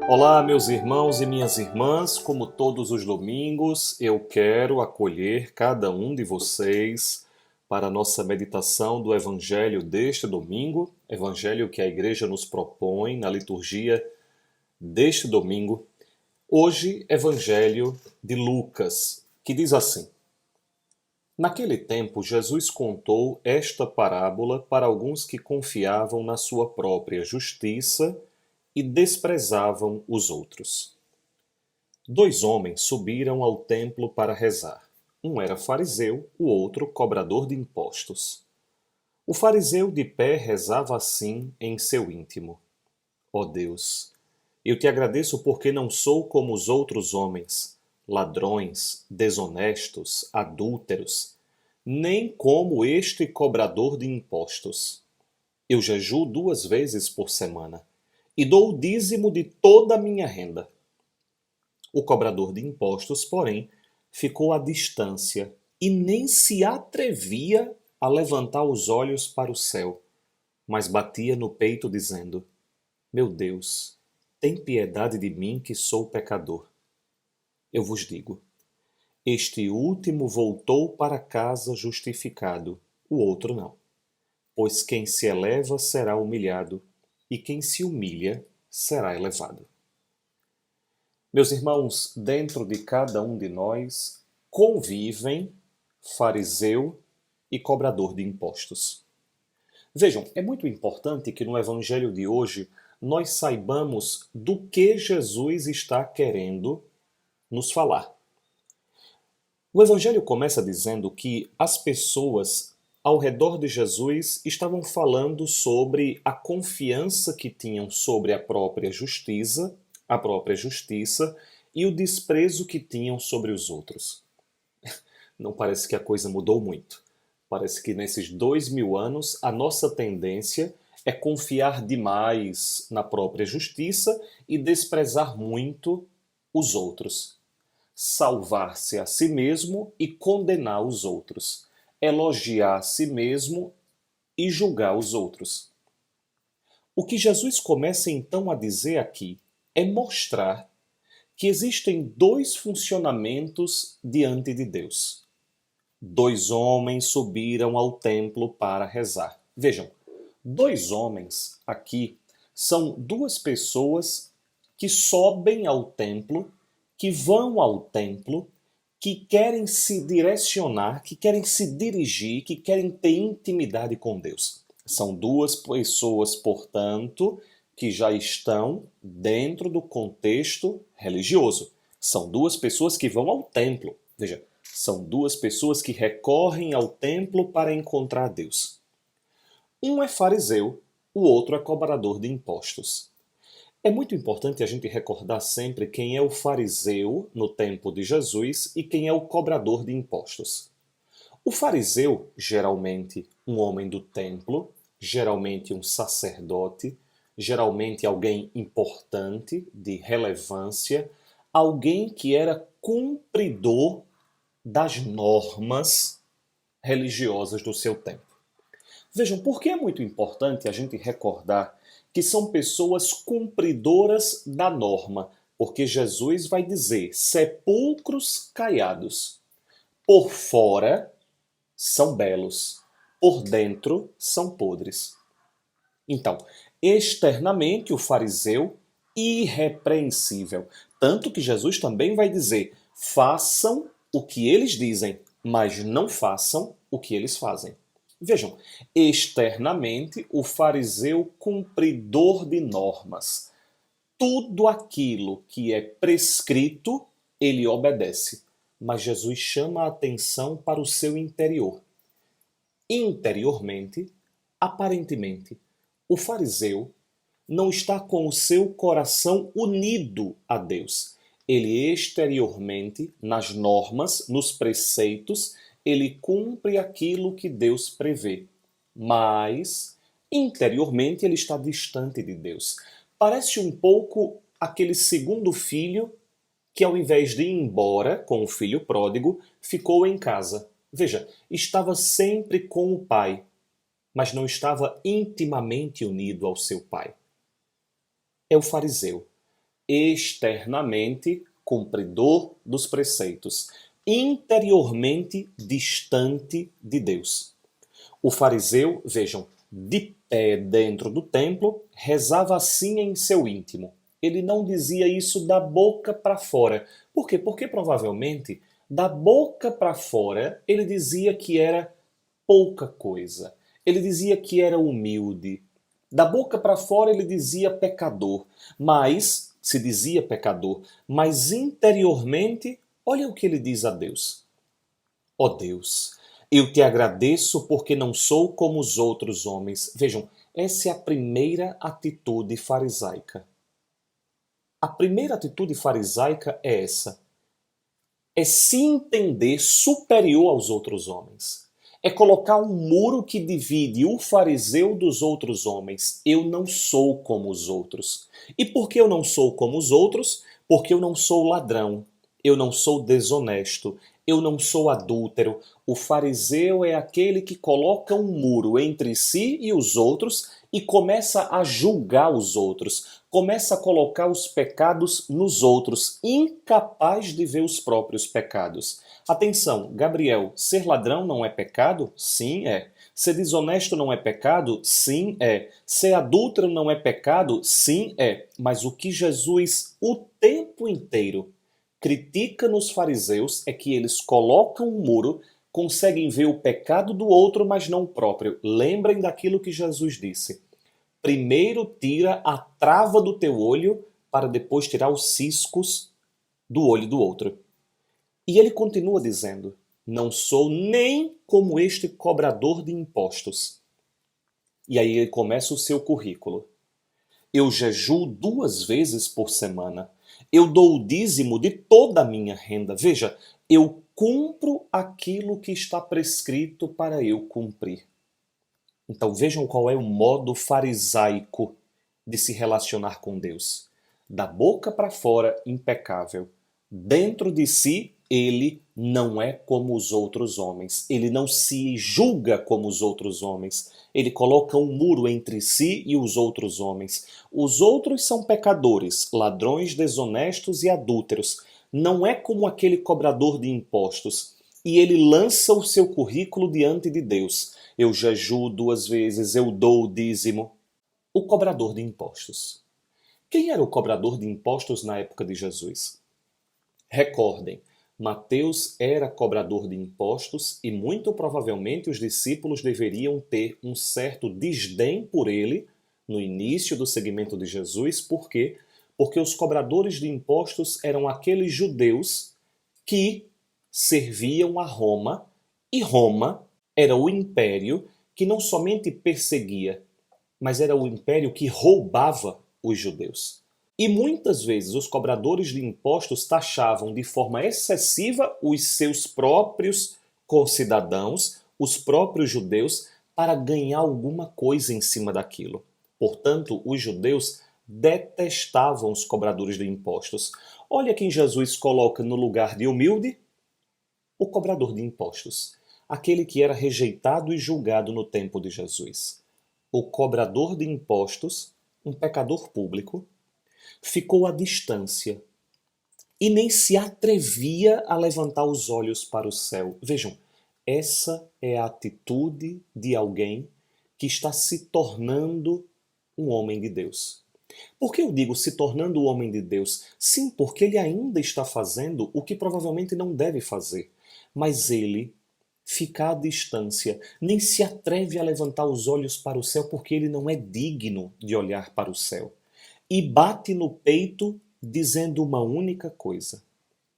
Olá, meus irmãos e minhas irmãs, como todos os domingos, eu quero acolher cada um de vocês para a nossa meditação do Evangelho deste domingo, Evangelho que a Igreja nos propõe na liturgia deste domingo. Hoje, Evangelho de Lucas, que diz assim: Naquele tempo, Jesus contou esta parábola para alguns que confiavam na sua própria justiça e desprezavam os outros. Dois homens subiram ao templo para rezar. Um era fariseu, o outro cobrador de impostos. O fariseu de pé rezava assim em seu íntimo: Ó Deus, eu te agradeço porque não sou como os outros homens, ladrões, desonestos, adúlteros, nem como este cobrador de impostos. Eu jejuo 2 vezes por semana e dou o dízimo de toda a minha renda. O cobrador de impostos, porém, ficou à distância e nem se atrevia a levantar os olhos para o céu, mas batia no peito dizendo: Meu Deus, tem piedade de mim que sou pecador. Eu vos digo, este último voltou para casa justificado, o outro não. Pois quem se eleva será humilhado, e quem se humilha será elevado. Meus irmãos, dentro de cada um de nós convivem fariseu e cobrador de impostos. Vejam, é muito importante que no Evangelho de hoje nós saibamos do que Jesus está querendo nos falar. O Evangelho começa dizendo que as pessoas ao redor de Jesus estavam falando sobre a confiança que tinham sobre a própria justiça e o desprezo que tinham sobre os outros. Não parece que a coisa mudou muito. Parece que nesses 2000 anos a nossa tendência é confiar demais na própria justiça e desprezar muito os outros. Salvar-se a si mesmo e condenar os outros. Elogiar a si mesmo e julgar os outros. O que Jesus começa então a dizer aqui é mostrar que existem dois funcionamentos diante de Deus. Dois homens subiram ao templo para rezar. Vejam, dois homens aqui são duas pessoas que sobem ao templo, que vão ao templo, que querem se direcionar, que querem se dirigir, que querem ter intimidade com Deus. São duas pessoas, portanto, que já estão dentro do contexto religioso. São duas pessoas que vão ao templo. Veja, são duas pessoas que recorrem ao templo para encontrar Deus. Um é fariseu, o outro é cobrador de impostos. É muito importante a gente recordar sempre quem é o fariseu no tempo de Jesus e quem é o cobrador de impostos. O fariseu, geralmente um homem do templo, geralmente um sacerdote, geralmente alguém importante, de relevância, alguém que era cumpridor das normas religiosas do seu tempo. Vejam, por que é muito importante a gente recordar que são pessoas cumpridoras da norma? Porque Jesus vai dizer: sepulcros caiados. Por fora são belos, por dentro são podres. Então, externamente o fariseu irrepreensível. Tanto que Jesus também vai dizer: façam o que eles dizem, mas não façam o que eles fazem. Vejam, externamente o fariseu cumpridor de normas. Tudo aquilo que é prescrito, ele obedece. Mas Jesus chama a atenção para o seu interior. Interiormente, aparentemente, o fariseu não está com o seu coração unido a Deus. Ele exteriormente, nas normas, nos preceitos, ele cumpre aquilo que Deus prevê. Mas, interiormente, ele está distante de Deus. Parece um pouco aquele segundo filho que, ao invés de ir embora com o filho pródigo, ficou em casa. Veja, estava sempre com o pai, mas não estava intimamente unido ao seu pai. É o fariseu. externamente cumpridor dos preceitos, interiormente distante de Deus. O fariseu, vejam, de pé dentro do templo, rezava assim em seu íntimo. Ele não dizia isso da boca para fora. Por quê? Porque provavelmente da boca para fora ele dizia que era pouca coisa. Ele dizia que era humilde. Da boca para fora ele dizia pecador, mas se dizia pecador, mas interiormente, olha o que ele diz a Deus. Ó Deus, eu te agradeço porque não sou como os outros homens. Vejam, essa é a primeira atitude farisaica. A primeira atitude farisaica é essa. É se entender superior aos outros homens. É colocar um muro que divide o fariseu dos outros homens. Eu não sou como os outros. E por que eu não sou como os outros? Porque eu não sou ladrão, eu não sou desonesto, eu não sou adúltero. O fariseu é aquele que coloca um muro entre si e os outros e começa a julgar os outros, começa a colocar os pecados nos outros, incapaz de ver os próprios pecados. Atenção, Gabriel, ser ladrão não é pecado? Sim, é. Ser desonesto não é pecado? Sim, é. Ser adúltero não é pecado? Sim, é. Mas o que Jesus o tempo inteiro critica nos fariseus é que eles colocam um muro, conseguem ver o pecado do outro, mas não o próprio. Lembrem daquilo que Jesus disse. Primeiro tira a trava do teu olho para depois tirar os ciscos do olho do outro. E ele continua dizendo, não sou nem como este cobrador de impostos. E aí ele começa o seu currículo. Eu jejuo 2 vezes por semana. Eu dou o dízimo de toda a minha renda. Veja, eu cumpro aquilo que está prescrito para eu cumprir. Então vejam qual é o modo farisaico de se relacionar com Deus. Da boca para fora, impecável. Dentro de si, ele não é como os outros homens. Ele não se julga como os outros homens. Ele coloca um muro entre si e os outros homens. Os outros são pecadores, ladrões, desonestos e adúlteros. Não é como aquele cobrador de impostos. E ele lança o seu currículo diante de Deus. Eu jejuo 2 vezes, eu dou o dízimo. O cobrador de impostos. Quem era o cobrador de impostos na época de Jesus? Recordem, Mateus era cobrador de impostos e muito provavelmente os discípulos deveriam ter um certo desdém por ele no início do seguimento de Jesus. Por quê? Porque os cobradores de impostos eram aqueles judeus que serviam a Roma, e Roma era o império que não somente perseguia, mas era o império que roubava os judeus. E muitas vezes os cobradores de impostos taxavam de forma excessiva os seus próprios concidadãos, os próprios judeus, para ganhar alguma coisa em cima daquilo. Portanto, os judeus detestavam os cobradores de impostos. Olha quem Jesus coloca no lugar de humilde: o cobrador de impostos, aquele que era rejeitado e julgado no tempo de Jesus. O cobrador de impostos, um pecador público, ficou à distância e nem se atrevia a levantar os olhos para o céu. Vejam, essa é a atitude de alguém que está se tornando um homem de Deus. Por que eu digo se tornando um homem de Deus? Sim, porque ele ainda está fazendo o que provavelmente não deve fazer. Mas ele fica à distância, nem se atreve a levantar os olhos para o céu porque ele não é digno de olhar para o céu. E bate no peito dizendo uma única coisa: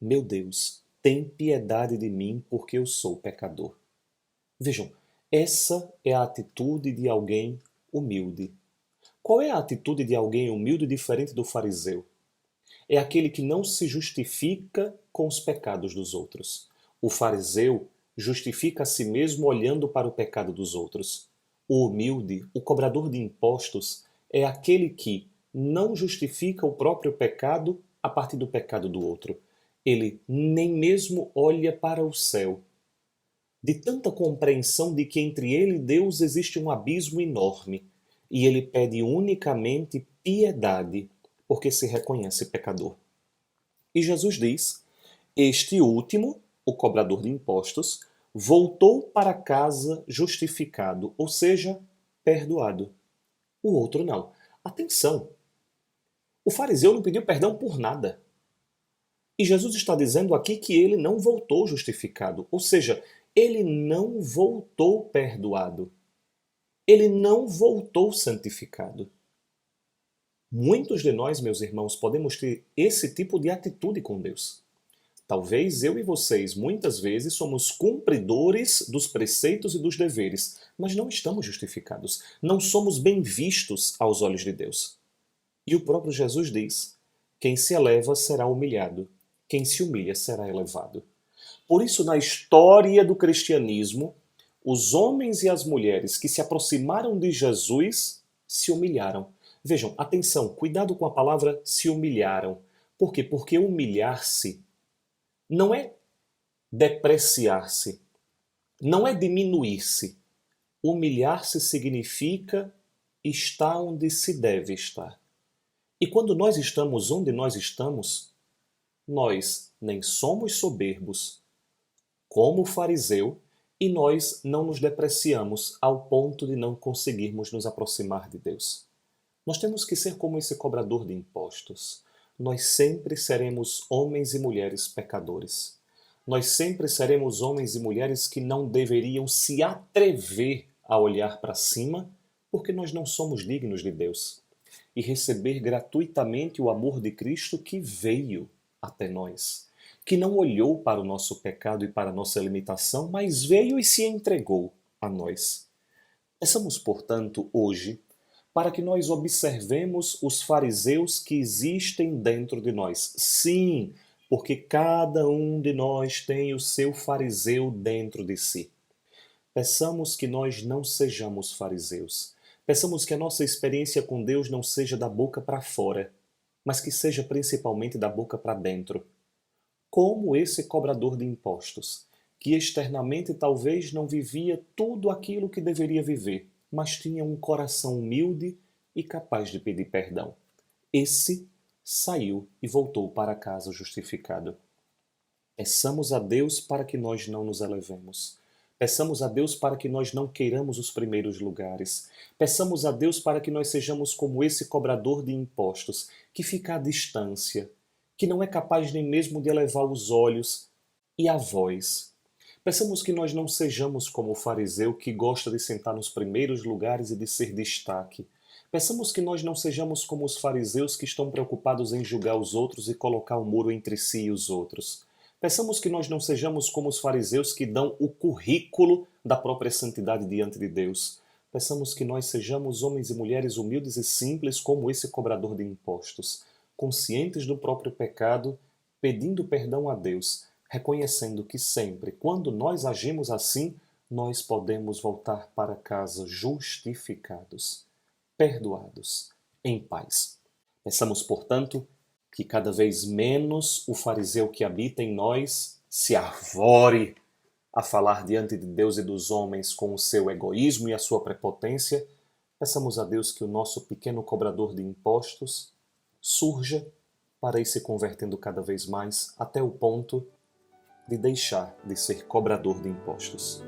meu Deus, tem piedade de mim porque eu sou pecador. Vejam, essa é a atitude de alguém humilde. Qual é a atitude de alguém humilde diferente do fariseu? É aquele que não se justifica com os pecados dos outros. O fariseu justifica a si mesmo olhando para o pecado dos outros. O humilde, o cobrador de impostos, é aquele que não justifica o próprio pecado a partir do pecado do outro. Ele nem mesmo olha para o céu. De tanta compreensão de que entre ele e Deus existe um abismo enorme, e ele pede unicamente piedade porque se reconhece pecador. E Jesus diz: este último, o cobrador de impostos, voltou para casa justificado, ou seja, perdoado. O outro não. Atenção! O fariseu não pediu perdão por nada. E Jesus está dizendo aqui que ele não voltou justificado, ou seja, ele não voltou perdoado. Ele não voltou santificado. Muitos de nós, meus irmãos, podemos ter esse tipo de atitude com Deus. Talvez eu e vocês, muitas vezes, somos cumpridores dos preceitos e dos deveres, mas não estamos justificados. Não somos bem vistos aos olhos de Deus. E o próprio Jesus diz: quem se eleva será humilhado, quem se humilha será elevado. Por isso, na história do cristianismo, os homens e as mulheres que se aproximaram de Jesus se humilharam. Vejam, atenção, cuidado com a palavra se humilharam. Por quê? Porque humilhar-se não é depreciar-se, não é diminuir-se. Humilhar-se significa estar onde se deve estar. E quando nós estamos onde nós estamos, nós nem somos soberbos, como o fariseu, e nós não nos depreciamos ao ponto de não conseguirmos nos aproximar de Deus. Nós temos que ser como esse cobrador de impostos. Nós sempre seremos homens e mulheres pecadores. Nós sempre seremos homens e mulheres que não deveriam se atrever a olhar para cima, porque nós não somos dignos de Deus. E receber gratuitamente o amor de Cristo que veio até nós, que não olhou para o nosso pecado e para a nossa limitação, mas veio e se entregou a nós. Peçamos, portanto, hoje, para que nós observemos os fariseus que existem dentro de nós. Sim, porque cada um de nós tem o seu fariseu dentro de si. Peçamos que nós não sejamos fariseus. Peçamos que a nossa experiência com Deus não seja da boca para fora, mas que seja principalmente da boca para dentro. Como esse cobrador de impostos, que externamente talvez não vivia tudo aquilo que deveria viver, mas tinha um coração humilde e capaz de pedir perdão. Esse saiu e voltou para casa justificado. Peçamos a Deus para que nós não nos elevemos. Peçamos a Deus para que nós não queiramos os primeiros lugares. Peçamos a Deus para que nós sejamos como esse cobrador de impostos, que fica à distância, que não é capaz nem mesmo de elevar os olhos e a voz. Peçamos que nós não sejamos como o fariseu que gosta de sentar nos primeiros lugares e de ser destaque. Peçamos que nós não sejamos como os fariseus que estão preocupados em julgar os outros e colocar um muro entre si e os outros. Peçamos que nós não sejamos como os fariseus que dão o currículo da própria santidade diante de Deus. Peçamos que nós sejamos homens e mulheres humildes e simples como esse cobrador de impostos, conscientes do próprio pecado, pedindo perdão a Deus, reconhecendo que sempre, quando nós agimos assim, nós podemos voltar para casa justificados, perdoados, em paz. Peçamos, portanto, que cada vez menos o fariseu que habita em nós se arvore a falar diante de Deus e dos homens com o seu egoísmo e a sua prepotência. Peçamos a Deus que o nosso pequeno cobrador de impostos surja para ir se convertendo cada vez mais até o ponto de deixar de ser cobrador de impostos.